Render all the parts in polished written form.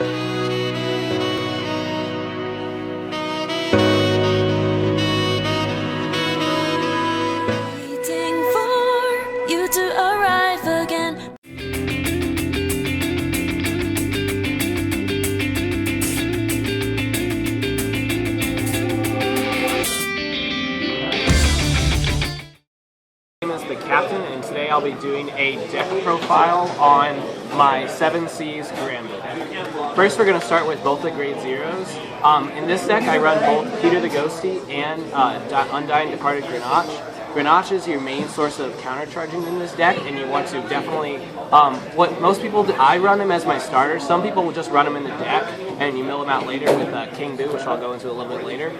Waiting for you to arrive again. My name is the Captain, and today I'll be doing a deck profile on my 7Cs Granblue deck. First, we're going to start with both the grade zeros. In this deck, I run both Peter the Ghosty and Undying Departed Grenache. Grenache is your main source of countercharging in this deck, and you want to definitely, what most people do, I run him as my starter. Some people will just run him in the deck, and you mill him out later with King Boo, which I'll go into a little bit later.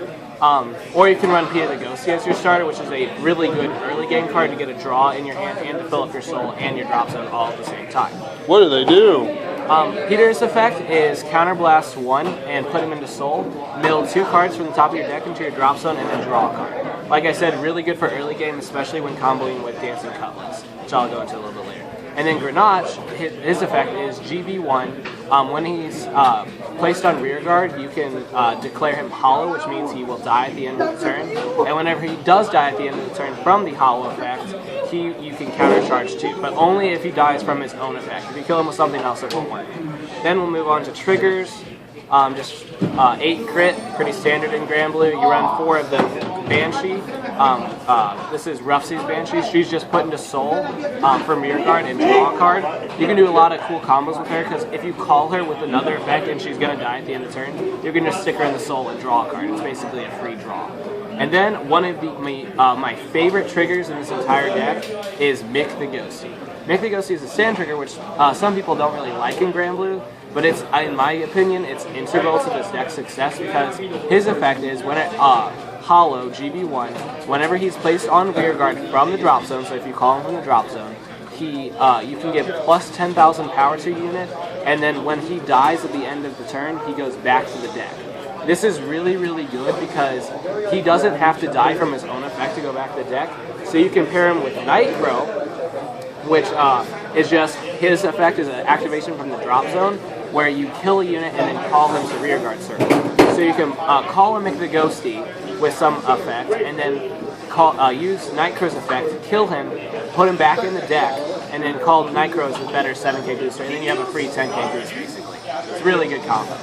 Or you can run Peter the Ghosty as your starter, which is a really good early game card to get a draw in your hand and to fill up your soul and your drop zone all at the same time. What do they do? Peter's effect is Counterblast 1 and put him into soul. Mill 2 cards from the top of your deck into your drop zone and then draw a card. Like I said, really good for early game, especially when comboing with Dancing Cutlass, which I'll go into a little bit later. And then Grenache, his effect is GB1. When he's placed on rear guard, you can declare him hollow, which means he will die at the end of the turn. And whenever he does die at the end of the turn from the hollow effect, you can countercharge too, but only if he dies from his own effect. If you kill him with something else, it won't work. Then we'll move on to triggers. Just 8 crit, pretty standard in Granblue. You run 4 of the Banshee. This is Ruffsy's Banshee. She's just put into soul from rear guard and draw a card. You can do a lot of cool combos with her because if you call her with another effect and she's going to die at the end of the turn, you can just stick her in the soul and draw a card. It's basically a free draw. And then one of my favorite triggers in this entire deck is Mick the Ghosty. Mick the Ghosty is a stand trigger, which some people don't really like in Granblue, but it's, in my opinion, it's integral to this deck's success because his effect is when it hollow GB1, whenever he's placed on rear guard from the drop zone, so if you call him from the drop zone, you can give plus 10,000 power to a unit, and then when he dies at the end of the turn, he goes back to the deck. This is really, really good because he doesn't have to die from his own effect to go back to the deck. So you can pair him with Nightcrow, which is just, his effect is an activation from the drop zone, where you kill a unit and then call him to rear guard circle. So you can call a Mick the Ghosty with some effect, and then use Nightcrow's effect to kill him, put him back in the deck, and then call Nightcrow as the better 7k booster, and then you have a free 10k boost basically. It's a really good combo.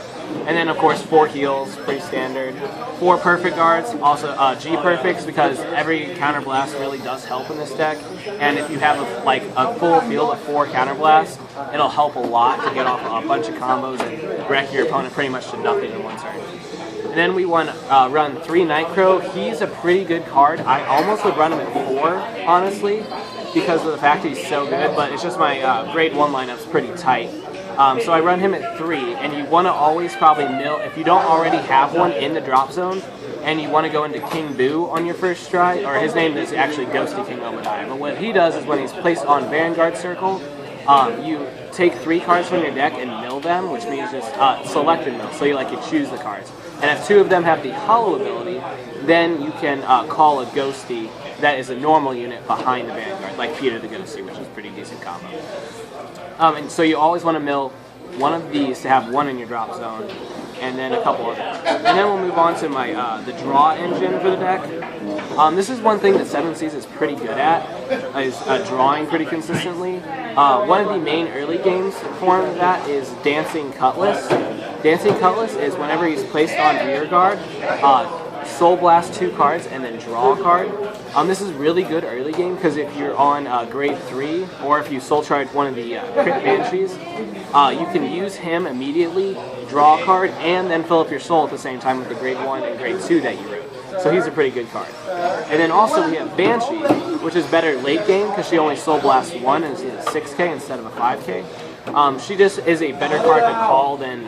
And then, of course, 4 heals, pretty standard. 4 perfect guards, also G perfects, because every counterblast really does help in this deck. And if you have a full field of 4 counterblasts, it'll help a lot to get off a bunch of combos and wreck your opponent pretty much to nothing in one turn. And then we run 3 Nightcrow. He's a pretty good card. I almost would run him at 4, honestly, because of the fact he's so good, but it's just my grade 1 lineup's pretty tight. So I run him at 3, and you want to always probably mill, if you don't already have one in the drop zone, and you want to go into King Boo on your first strike, or his name is actually Ghosty King Obadiah, but what he does is when he's placed on Vanguard Circle, you take 3 cards from your deck and mill them, which means just select and mill, so you choose the cards. And if 2 of them have the hollow ability, then you can call a Ghosty that is a normal unit behind the Vanguard, like Peter the Ghosty, which is a pretty decent combo. And so you always want to mill one of these to have 1 in your drop zone, and then a couple others. And then we'll move on to my the draw engine for the deck. This is one thing that 7Cs is pretty good at, is drawing pretty consistently. One of the main early games form of that is Dancing Cutlass. Dancing Cutlass is whenever he's placed on rear guard, Soul Blast 2 cards and then draw a card. This is really good early game because if you're on grade 3 or if you soul charge one of the crit banshees, you can use him immediately, draw a card, and then fill up your soul at the same time with the grade 1 and grade 2 that you wrote. So he's a pretty good card. And then also we have Banshee, which is better late game because she only soul blasts 1 and is a 6k instead of a 5k. She just is a better card to call than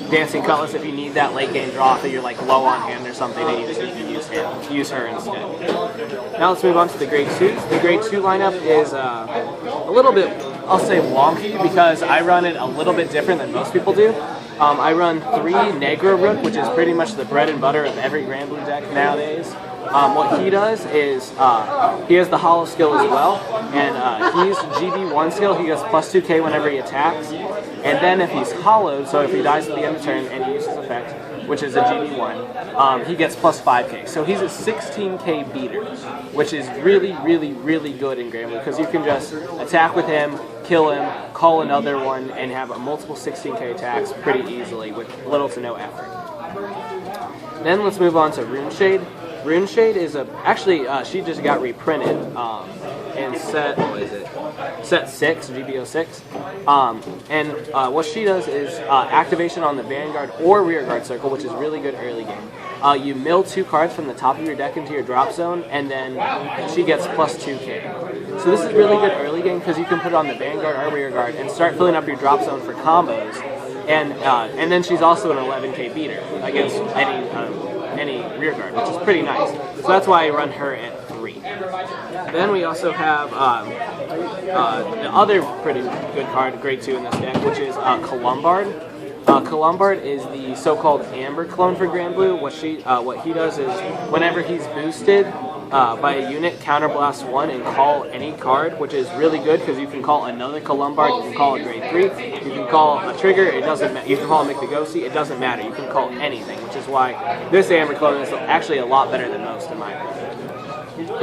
Dancing Cutlass if you need that late game draw that you're low on hand or something and you just need to use her instead. Now let's move on to the grade 2s. The grade 2 lineup is a little bit, I'll say, wonky because I run it a little bit different than most people do. I run 3 Negro Rook, which is pretty much the bread and butter of every Granblue deck nowadays. What he does is, he has the hollow skill as well, and he's GB1 skill, he gets plus 2k whenever he attacks. And then if he's hollowed, so if he dies at the end of the turn and he uses effect, which is a GB1, he gets plus 5k. So he's a 16k beater, which is really, really, really good in Granblue because you can just attack with him, kill him, call another one, and have multiple 16k attacks pretty easily with little to no effort. Then let's move on to Runeshade. Runeshade is actually she just got reprinted in set set 6, GBO 6, and what she does is activation on the Vanguard or Rearguard circle, which is really good early game. You mill 2 cards from the top of your deck into your drop zone, and then she gets plus 2k. So this is really good early game because you can put it on the Vanguard or Rearguard and start filling up your drop zone for combos, and then she's also an 11k beater against any Rearguard, which is pretty nice. So that's why I run her at 3. Then we also have the other pretty good card, grade 2 in this deck, which is Columbard. Columbard is the so-called Amber clone for Granblue. What he does is whenever he's boosted by a unit, counterblast 1 and call any card, which is really good because you can call another Columbard, you can call a grade 3, you can call a trigger, it doesn't matter, you can call a Mythigosi, it doesn't matter, you can call anything, which is why this Amber clone is actually a lot better than most in my opinion.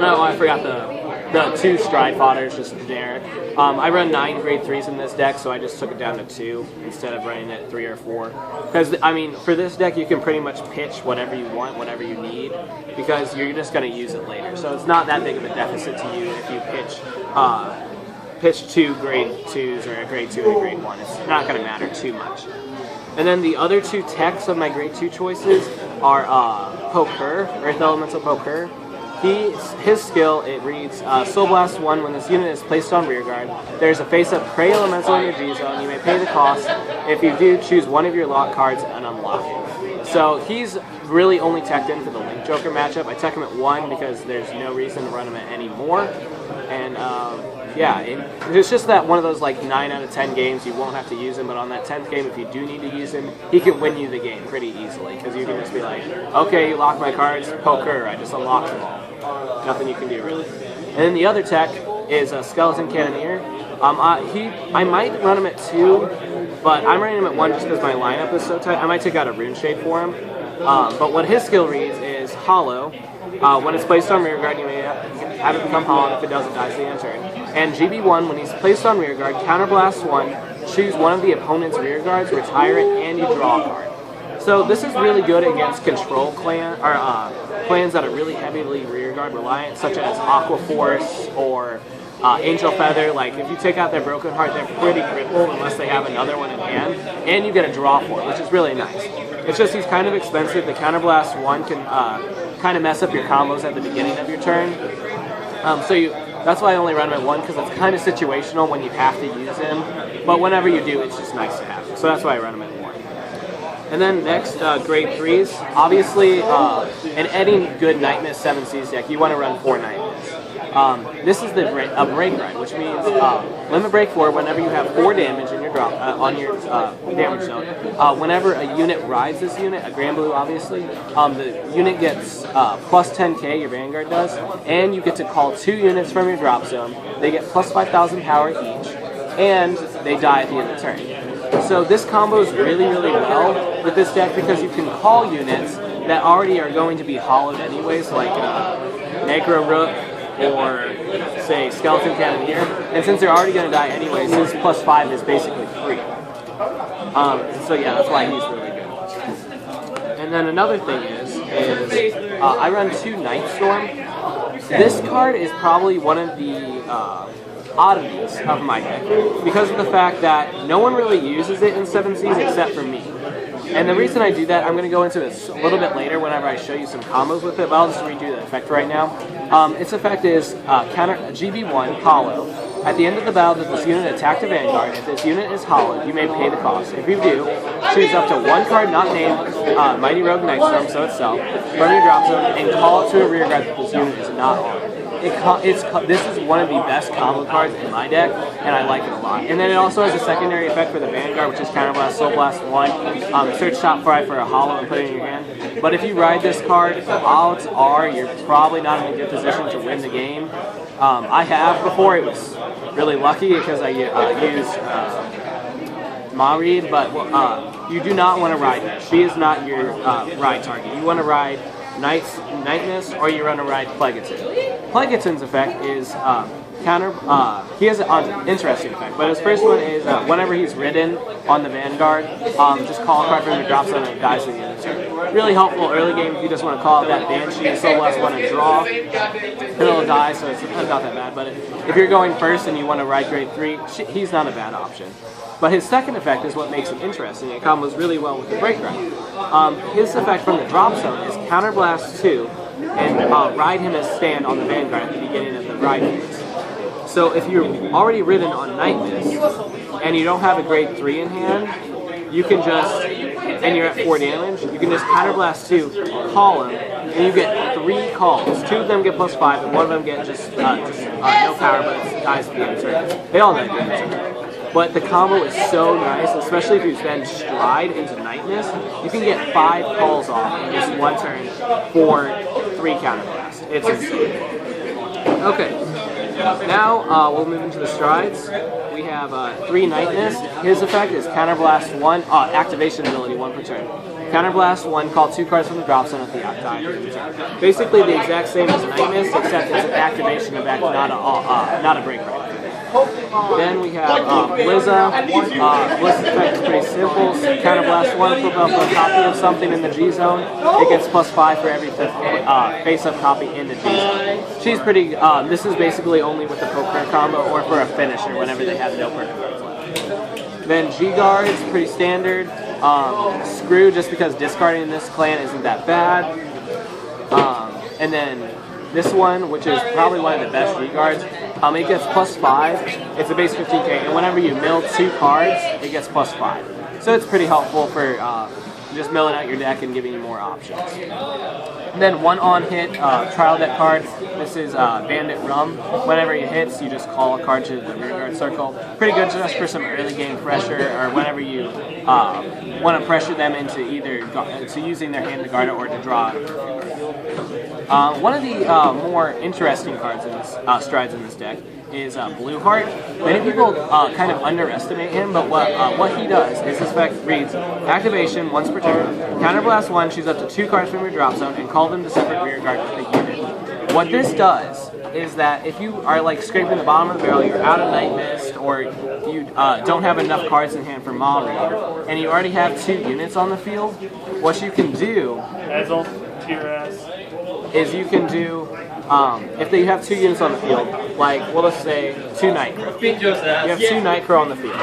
No, I forgot the 2 Stride Fodders, just generic. I run 9 grade 3s in this deck, so I just took it down to 2 instead of running it 3 or 4. Because, I mean, for this deck, you can pretty much pitch whatever you want, whatever you need, because you're just going to use it later. So it's not that big of a deficit to you if you pitch 2 grade 2s or a grade 2 and a grade 1. It's not going to matter too much. And then the other 2 techs of my grade 2 choices are Poker, Earth Elemental Poker. His skill, it reads, Soul Blast 1, when this unit is placed on Rearguard, there's a face-up Prey Elemental in your G-Zone. You may pay the cost. If you do, choose one of your lock cards and unlock it. So he's really only teched in for the Link Joker matchup. I tech him at 1 because there's no reason to run him at any more. And yeah, it's just that one of those like 9 out of 10 games you won't have to use him, but on that 10th game, if you do need to use him, he can win you the game pretty easily because you can just be like, okay, you lock my cards, Poker, I just unlocked them all. Nothing you can do really. And then the other tech is a Skeleton Cannoneer. I might run him at 2, but I'm running him at 1 just because my lineup is so tight. I might take out a Runeshade for him. But what his skill reads is Hollow. When it's placed on Rearguard, you may have it become hollow. If it does, it dies at the end of turn. And GB1, when he's placed on Rearguard, counterblast 1, choose one of the opponent's Rearguards, retire it, and you draw a card. So this is really good against control clans that are really heavily Rearguard reliant, such as Aqua Force or Angel Feather. Like if you take out their Broken Heart, they're pretty crippled unless they have another one in hand, and you get a draw for it, which is really nice. It's just he's kind of expensive. The counterblast 1 can kind of mess up your combos at the beginning of your turn. That's why I only run him at 1, because it's kind of situational when you have to use him. But whenever you do, it's just nice to have. So that's why I run him at 1. And then next, grade 3s. Obviously, in any good Nightmist 7Cs deck, you want to run 4 Nightmists. This is a break ride, which means limit break 4 whenever you have 4 damage in your drop on your damage zone. Whenever a unit rides this unit, a Granblue obviously, the unit gets plus 10k, your Vanguard does, and you get to call 2 units from your drop zone. They get plus 5,000 power each, and they die at the end of the turn. So this combo is really, really well with this deck because you can call units that already are going to be hollowed anyways, like Necro Rook or, say, Skeleton Cannoneer. And since they're already going to die anyways, his plus 5 is basically free. So yeah, that's why he's really good. And then another thing is I run 2 Nightstorm. This card is probably one of the oddities of my deck because of the fact that no one really uses it in 7Cs except for me. And the reason I do that, I'm going to go into this a little bit later whenever I show you some combos with it, but I'll just redo the effect right now. Its effect is counter GB1, hollow. At the end of the battle, does this unit attack the Vanguard? If this unit is hollow, you may pay the cost. If you do, choose up to 1 card not named Mighty Rogue Nightstorm, so itself, from your drop zone, and call it to a rearguard that this unit is not on. This is one of the best combo cards in my deck, and I like it a lot. And then it also has a secondary effect for the Vanguard, which is Counterblast, Soul Blast 1. Search top 5 for a hollow and put it in your hand. But if you ride this card, the odds are you're probably not in a good position to win the game. I have before. It was really lucky because I used Mareed, but you do not want to ride her. She is not your ride target. You want to ride Nightmist, or you want to ride Plegaton. Plegaton's effect is counter. He has an interesting effect, but his first one is whenever he's ridden on the Vanguard, just call a card from your drop zone and it dies at the end of the turn. Really helpful early game if you just want to call out that Banshee, so less want to draw. It'll die, so it's not that bad. But if you're going first and you want to ride grade 3, he's not a bad option. But his second effect is what makes him interesting. It combos really well with the Break Ride. His effect from the drop zone is Counterblast 2 and ride him as stand on the Vanguard at the beginning of the ride phase. So if you're already ridden on Nightmist and you don't have a grade 3 in hand, you can just, and you're at 4 damage, you can just Counterblast 2, call him, and you get 3 calls. 2 of them get +5, and 1 of them get just no power, but it dies at the end of the turn. They all die at the end of the turn. But the combo is so nice, especially if you spend Stride into Nightmist, you can get 5 calls off in just 1 turn for 3 Counterblast. It's insane. Okay. Now we'll move into the strides. We have 3 Nightmist. His effect is Counterblast 1, activation ability 1 per turn. Counterblast 1, call 2 cards from the drop zone at the die. Basically the exact same as Nightmist, except it's an activation effect, not a break ride. Then we have Blizza. Blizza's effect is pretty simple. So Counterblast 1, flip up a copy of something in the G zone. It gets +5 for every face-up copy in the G zone. She's pretty, this is basically only with the poker combo or for a finisher whenever they have no poker cards left. Then G-Guard's pretty standard. Screw, just because discarding in this clan isn't that bad. And then this one, which is probably one of the best G-Guards, it gets +5. It's a base 15k, and whenever you mill 2 cards, it gets +5. So it's pretty helpful for just milling out your deck and giving you more options. And then one on-hit trial deck card. This is Bandit Rum. Whenever it hits, you just call a card to the rearguard circle. Pretty good just for some early game pressure, or whenever you want to pressure them into either using their hand to guard it or to draw it. One of the more interesting cards in this strides in this deck is Blue Heart. Many people kind of underestimate him, but what he does is his effect reads activation once per turn, Counterblast 1, choose up to 2 cards from your drop zone and call them to separate rearguard with a unit. What this does is that if you are like scraping the bottom of the barrel, you're out of Nightmist, or you don't have enough cards in hand for Mareed, and you already have 2 units on the field, what you can do is you can do, if they have 2 units on the field, like, well, let's say 2 Nightcrow. You have 2 Nightcrow on the field.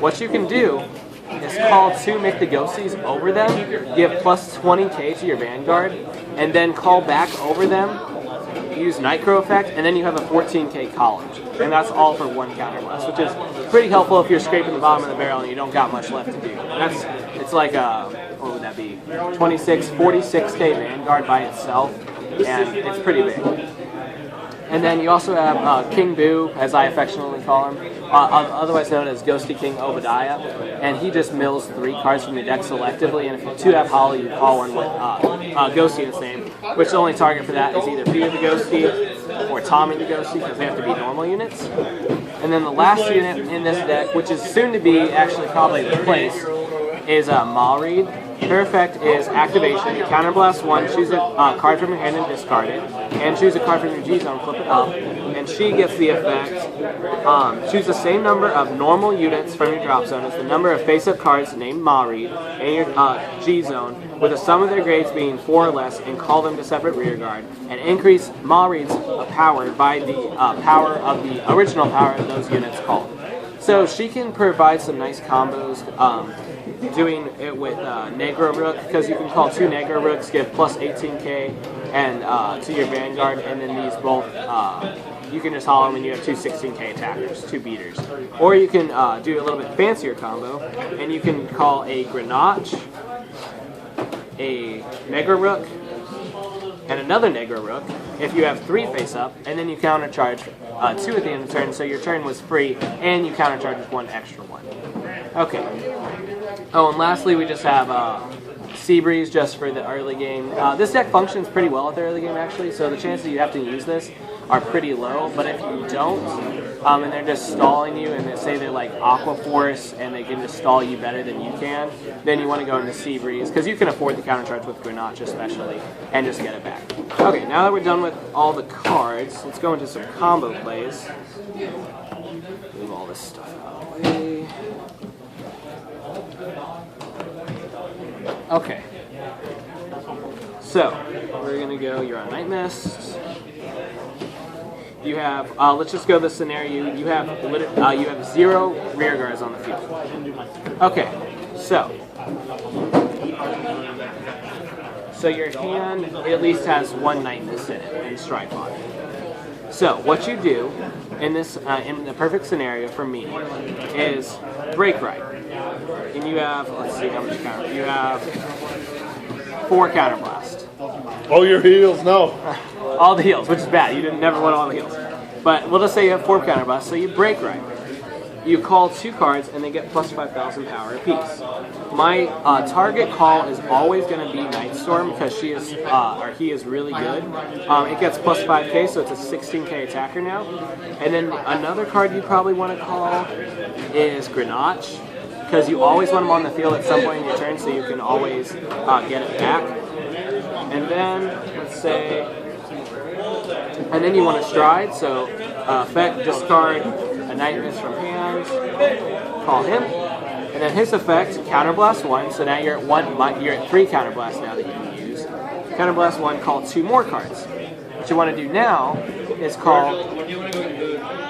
What you can do is call 2 Make the Ghosties over them, give +20k to your Vanguard, and then call back over them, use Nightcrow effect, and then you have a 14k college. And that's all for 1 Counterblast, which is pretty helpful if you're scraping the bottom of the barrel and you don't got much left to do. It's like what would that be? 46k Vanguard by itself, and it's pretty big. And then you also have King Boo, as I affectionately call him, otherwise known as Ghosty King Obadiah, and he just mills 3 cards from your deck selectively, and if you 2 have Hollow, you call one with Ghosty in its name, which the only target for that is either Peter the Ghosty or Tommy the Ghosty, because they have to be normal units. And then the last unit in this deck, which is soon to be actually probably replaced, is Mareed. Her effect is activation. You Counterblast 1, choose a card from your hand and discard it, and choose a card from your G zone, flip it up, and she gets the effect. Choose the same number of normal units from your drop zone as the number of face-up cards named Mareed in your G zone, with the sum of their grades being 4 or less, and call them to separate rearguard, and increase Mareed's power by the power of the original power of those units called. So she can provide some nice combos. Doing it with Negro Rook, because you can call 2 Negro Rooks, give +18k and to your Vanguard, and then these both, you can just hollow them and you have 2 16k attackers, 2 beaters. Or you can do a little bit fancier combo, and you can call a Grenache, a Negro Rook, and another Negro Rook if you have 3 face up, and then you countercharge 2 at the end of the turn, so your turn was free, and you countercharge with 1 extra one. Okay. Oh, and lastly, we just have Seabreeze just for the early game. This deck functions pretty well at the early game, actually, so the chances you have to use this are pretty low, but if you don't, and they're just stalling you, and they say they're like Aqua Force, and they can just stall you better than you can, then you want to go into Sea Breeze, because you can afford the counter charge with Grenache especially, and just get it back. Okay, now that we're done with all the cards, let's go into some combo plays. Move all this stuff out of the way. Okay. So, we're going to go, you're on Nightmist. You have, let's just go the scenario, you have 0 rear guards on the field. Okay, so your hand at least has 1 Nightmist in it, in Strike Pod. So, what you do in this, in the perfect scenario for me, is Break Right. And you have, let's see how much counter, you have 4 Counterblast. Oh, your heals, no. All the heals, which is bad. You never want all the heals. But we'll just say you have 4 Counterblast, so you Break Right. You call 2 cards, and they get plus 5,000 power apiece. My target call is always going to be Nightstorm, because she is, or he is really good. It gets plus 5k, so it's a 16k attacker now. And then another card you probably want to call is Grenache, because you always want him on the field at some point in your turn, so you can always get it back. And then, let's say, and then you want to Stride, so effect, discard a Nightmist from hand, call him, and then his effect, Counterblast 1, so now you're at you're at 3 Counterblast now that you can use. Counterblast 1, call 2 more cards. What you want to do now is call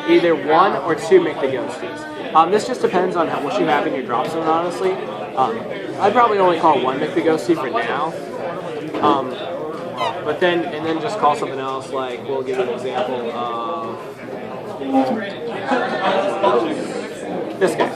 either 1 or 2 Make the Ghosties. This just depends on what you have in your drop zone, honestly. I'd probably only call 1 Make the Ghostie for now. But then, and then just call something else, like, we'll give you an example of this guy.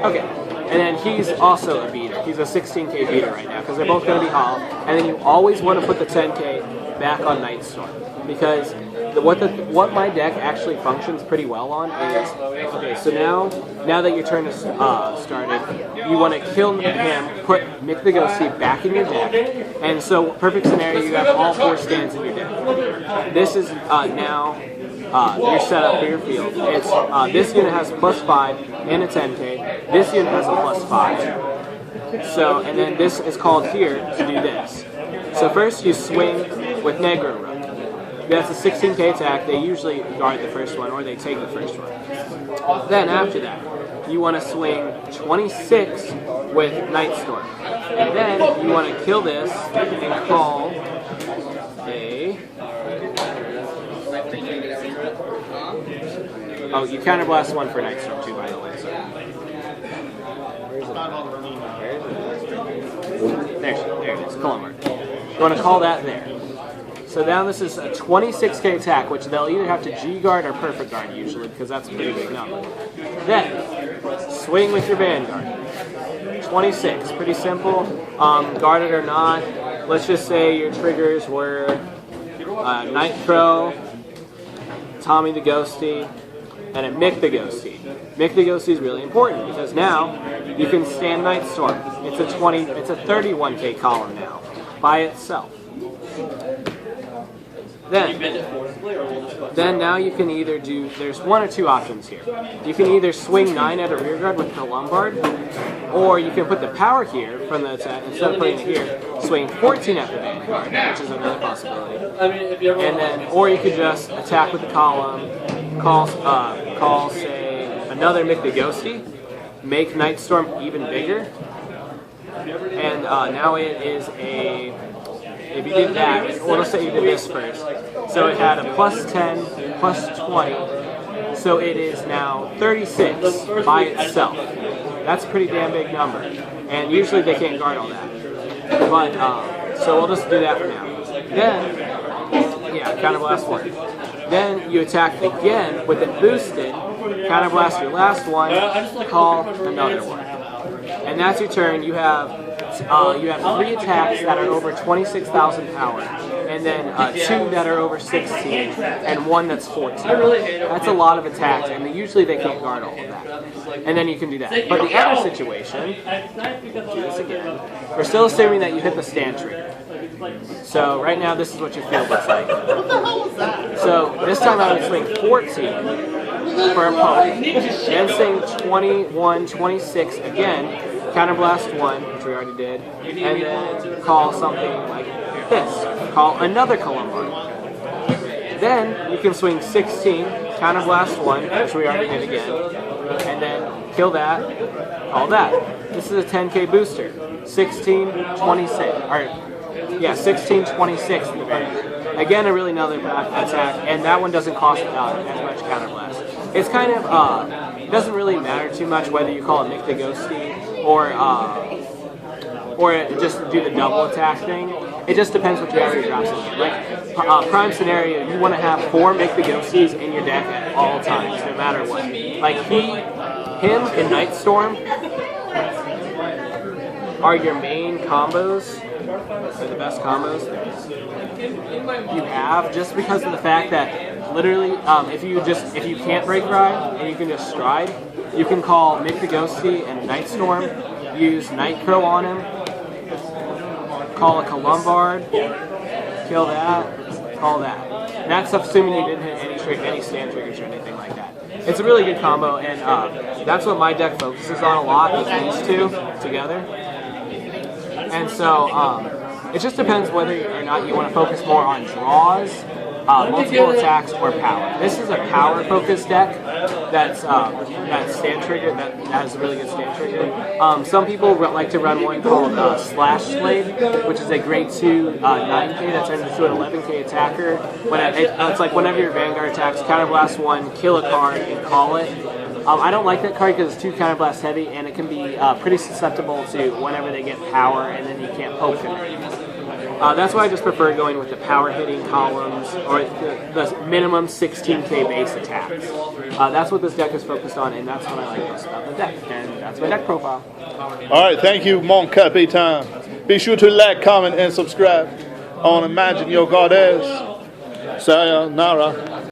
Okay, and then he's also a beater. He's a 16k beater right now, because they're both going to be hollow. And then you always want to put the 10k back on Nightstorm, because what my deck actually functions pretty well on is, okay, so now that your turn is started, you want to kill him, put Mick the Ghostie back in your deck, and so perfect scenario, you have all 4 stands in your deck. This is now your setup for your field. It's this unit has plus 5 and a 10k. This unit has a plus 5. So, and then this is called here to do this. So first you swing with Negro Rook. That's a 16k attack. They usually guard the first one, or they take the first one. Then after that, you want to swing 26 with Nightstorm. And then you want to kill this and call a... Oh, you Counterblast 1 for Nightstorm too, by the way. So. There it is. Column mark. You want to call that there. So now this is a 26k attack, which they'll either have to G-guard or perfect guard usually, because that's a pretty big number. Then, swing with your Vanguard. 26, pretty simple. Guarded or not, let's just say your triggers were Nitro, Tommy the Ghostie, and a Mick the Ghostie. Mick the Ghostie is really important, because now you can stand Nightstorm. It's a 31k column now, by itself. Then now you can either do, there's 1 or 2 options here. You can either swing 9 at a rear guard with the Lombard, or you can put the power here from the attack, instead of putting it here, swing 14 at the Vanguard, which is another possibility. And then, or you could just attack with the column, call say, another Mick the Ghostie, make Nightstorm even bigger, and now it is a... If you did that, well, let's say you did this first. So it had a plus 10, plus 20, so it is now 36 by itself. That's a pretty damn big number, and usually they can't guard all that. But, so we'll just do that for now. Then, yeah, Counterblast 1. Then you attack again with it boosted, Counterblast your last one, call another one. And that's your turn. You have 3 attacks that are over 26,000 power, and then 2 that are over 16, and 1 that's 14. That's a lot of attacks, and usually they can't guard all of that. And then you can do that. But the other situation, do this again. We're still assuming that you hit the stand trigger. So right now, this is what your field looks like. So this time I would swing 14 for a poke, then swing 21, 26 again, counterblast 1, which we already did, and then call something like this. Call another Columbine. Then you can swing 16, counterblast 1, which we already did again, and then kill that, call that. This is a 10k booster. 16, 26, or yeah, 16, 26 in the bang. Again, a really another attack, and that one doesn't cost as much counterblast. It's kind of, it doesn't really matter too much whether you call it Mick the Ghosty or just do the double attack thing. It just depends what you have your drops in. Like, prime scenario, you want to have 4 Mick the Ghosties in your deck at all times, no matter what. Like, him and Nightstorm are your main combos. They're the best combos you have, just because of the fact that literally, if you can't break ride and you can just stride, you can call Mick the Ghosty and Nightstorm, use Nightcrow on him, call a Columbard, kill that, call that. And that's assuming you didn't hit any stand triggers or anything like that. It's a really good combo, and that's what my deck focuses on a lot, is these two together. And so it just depends whether or not you want to focus more on draws, multiple attacks, or power. This is a power-focused deck that's stand trigger, that has a really good stand trigger. Some people like to run one called Slash Slade, which is a grade 2 9k that turns into an 11k attacker. It's like whenever your Vanguard attacks, counterblast 1, kill a card, and call it. I don't like that card because it's too counterblast heavy, and it can be pretty susceptible to whenever they get power, and then you can't poke them. That's why I just prefer going with the power hitting columns, or the minimum 16k base attacks. That's what this deck is focused on, and that's what I like most about the deck, and that's my deck profile. Alright, thank you, Mon Capitan. Be sure to like, comment, and subscribe on Imagine Your Goddess. Sayonara.